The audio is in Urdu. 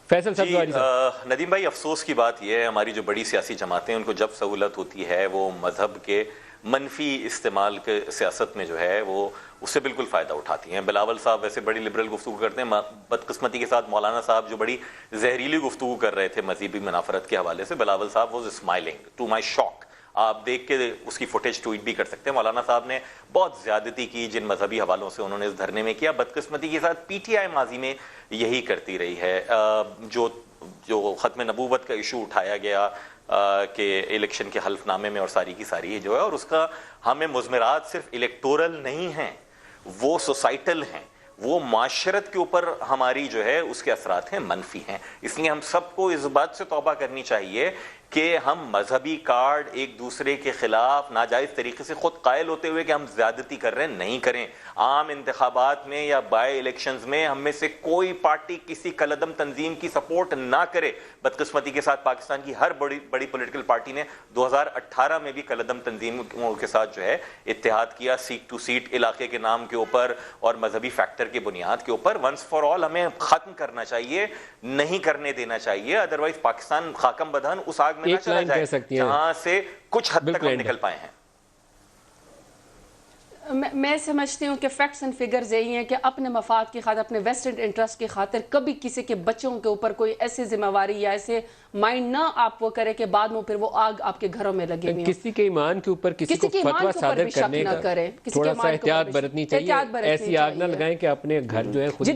فیصل جی ندیم بھائی، افسوس کی بات یہ ہے ہماری جو بڑی سیاسی جماعتیں ان کو جب سہولت ہوتی ہے وہ مذہب کے منفی استعمال کے سیاست میں جو ہے وہ اس سے بالکل فائدہ اٹھاتی ہیں۔ بلاول صاحب ویسے بڑی لبرل گفتگو کرتے ہیں، بدقسمتی کے ساتھ مولانا صاحب جو بڑی زہریلی گفتگو کر رہے تھے مذہبی منافرت کے حوالے سے، بلاول صاحب واز اسمائلنگ ٹو مائی شاک۔ آپ دیکھ کے اس کی فوٹیج ٹویٹ بھی کر سکتے ہیں۔ مولانا صاحب نے بہت زیادتی کی جن مذہبی حوالوں سے انہوں نے اس دھرنے میں کیا۔ بدقسمتی کے ساتھ پی ٹی آئی ماضی میں یہی کرتی رہی ہے۔ جو ختم نبوت کا ایشو اٹھایا گیا کہ الیکشن کے حلف نامے میں اور ساری کی ساری جو ہے، اور اس کا ہمیں مضمرات صرف الیکٹورل نہیں ہیں، وہ سوسائٹل ہیں، وہ معاشرت کے اوپر ہماری جو ہے اس کے اثرات ہیں، منفی ہیں۔ اس لیے ہم سب کو اس بات سے توبہ کرنی چاہیے کہ ہم مذہبی کارڈ ایک دوسرے کے خلاف ناجائز طریقے سے خود قائل ہوتے ہوئے کہ ہم زیادتی کر رہے ہیں نہیں کریں۔ عام انتخابات میں یا بائی الیکشنز میں ہم میں سے کوئی پارٹی کسی کالعدم تنظیم کی سپورٹ نہ کرے۔ بدقسمتی کے ساتھ پاکستان کی ہر بڑی پولیٹیکل پارٹی نے 2018 میں بھی کالعدم تنظیموں کے ساتھ جو ہے اتحاد کیا، سیٹ ٹو سیٹ علاقے کے نام کے اوپر اور مذہبی فیکٹر کے بنیاد کے اوپر۔ ونس فار آل ہمیں ختم کرنا چاہیے، نہیں کرنے دینا چاہیے، ادروائز پاکستان خاکم بدہن اس آگ میں نہ چلا جائے جہاں سے کچھ حد تک ہم نکل پائے ہیں۔ میں سمجھتی ہوں کہ فیکٹس اینڈ فگرز یہی ہیں کہ اپنے مفاد کی خاطر، اپنے ویسٹڈ انٹرسٹ کی خاطر کبھی کسی کے بچوں کے اوپر کوئی ایسی ذمہ واری یا ایسے مائنڈ نہ آپ وہ کرے کہ بعد میں پھر وہ آگ آپ کے گھروں میں لگے ہوئی ہوں۔ کسی کے ایمان کے اوپر کسی کو فتویٰ صادر کرنے کا تھوڑا سا احتیاط برتنی چاہیے، ایسی آگ نہ لگائیں کہ اپنے گھر جو ہے خود